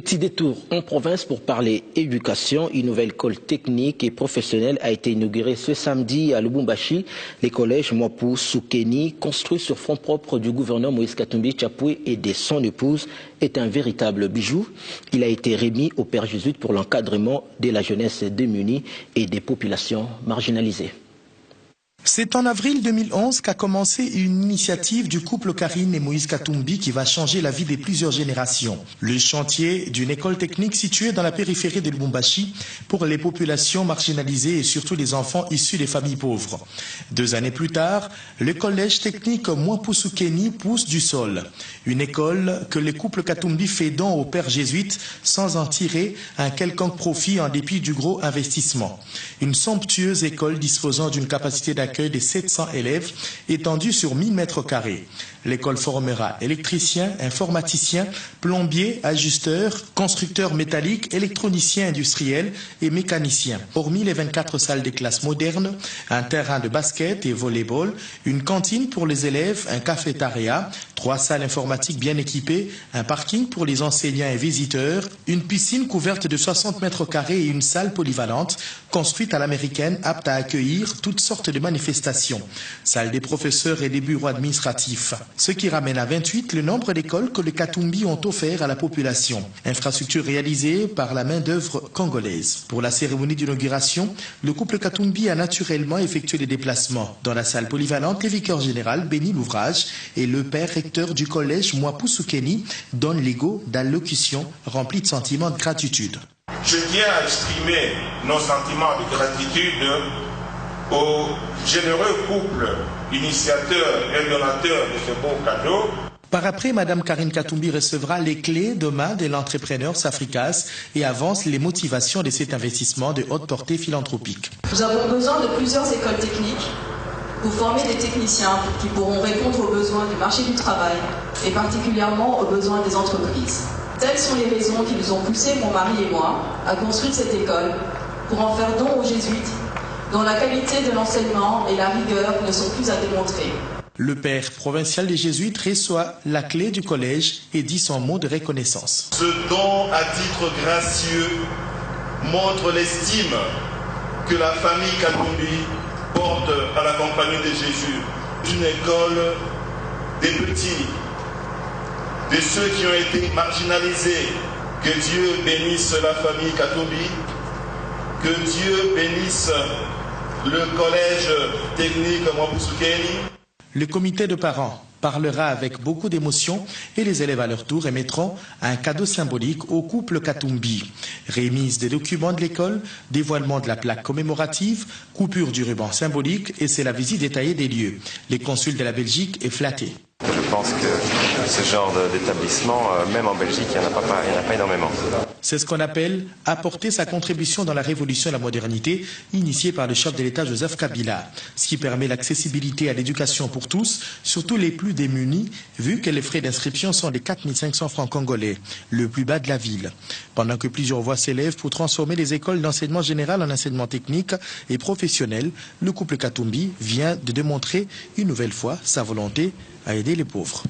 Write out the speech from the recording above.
Petit détour en province pour parler éducation. Une nouvelle école technique et professionnelle a été inaugurée ce samedi à Lubumbashi. Les collèges Mwapu Soukeni, construit sur fonds propres du gouverneur Moïse Katumbi Tchapoué et de son épouse, est un véritable bijou. Il a été remis au Père Jésuite pour l'encadrement de la jeunesse démunie et des populations marginalisées. C'est en avril 2011 qu'a commencé une initiative du couple Karine et Moïse Katumbi qui va changer la vie de plusieurs générations. Le chantier d'une école technique située dans la périphérie de Lubumbashi pour les populations marginalisées et surtout les enfants issus des familles pauvres. 2 années plus tard, le collège technique Mwapu Soukeni pousse du sol. Une école que le couple Katumbi fait don au Père Jésuite sans en tirer un quelconque profit en dépit du gros investissement. Une somptueuse école disposant d'une capacité d'accueil de 700 élèves étendue sur 1000 mètres carrés. L'école formera électriciens, informaticiens, plombiers, ajusteurs, constructeurs métalliques, électroniciens industriels et mécaniciens. Hormis les 24 salles de classe modernes, un terrain de basket et volley-ball, une cantine pour les élèves, un cafétéria, 3 salles informatiques bien équipées, un parking pour les enseignants et visiteurs, une piscine couverte de 60 mètres carrés et une salle polyvalente construite à l'américaine apte à accueillir toutes sortes de manifestations. Salle des professeurs et des bureaux administratifs. Ce qui ramène à 28 le nombre d'écoles que les Katumbi ont offert à la population. Infrastructure réalisée par la main-d'œuvre congolaise. Pour la cérémonie d'inauguration, le couple Katumbi a naturellement effectué les déplacements. Dans la salle polyvalente, le vicaire général bénit l'ouvrage et le père recteur du collège Mwapu Soukeni donne l'ego d'allocution remplie de sentiments de gratitude. Je tiens à exprimer nos sentiments de gratitude au généreux couple initiateur et donateur de ce beau cadeau. Par après, Mme Karine Katumbi recevra les clés de main de l'entrepreneur Safricas et avance les motivations de cet investissement de haute portée philanthropique. Nous avons besoin de plusieurs écoles techniques pour former des techniciens qui pourront répondre aux besoins du marché du travail et particulièrement aux besoins des entreprises. Telles sont les raisons qui nous ont poussé, mon mari et moi, à construire cette école pour en faire don aux jésuites dont la qualité de l'enseignement et la rigueur ne sont plus à démontrer. Le père provincial des jésuites reçoit la clé du collège et dit son mot de reconnaissance. Ce don à titre gracieux montre l'estime que la famille Katumbi porte à la compagnie de Jésus. Une école des petits, de ceux qui ont été marginalisés. Que Dieu bénisse la famille Katumbi, que Dieu bénisse le collège technique Mwapu Soukeni. Le comité de parents parlera avec beaucoup d'émotion et les élèves à leur tour émettront un cadeau symbolique au couple Katumbi. Remise des documents de l'école, dévoilement de la plaque commémorative, coupure du ruban symbolique et c'est la visite détaillée des lieux. Les consuls de la Belgique est flatté. Je pense que ce genre d'établissement, même en Belgique, il n'y en a pas énormément. C'est ce qu'on appelle apporter sa contribution dans la révolution et la modernité initiée par le chef de l'État Joseph Kabila, ce qui permet l'accessibilité à l'éducation pour tous, surtout les plus démunis, vu que les frais d'inscription sont de 4 500 francs congolais, le plus bas de la ville. Pendant que plusieurs voix s'élèvent pour transformer les écoles d'enseignement général en enseignement technique et professionnel, le couple Katumbi vient de démontrer une nouvelle fois sa volonté à aider les pauvres.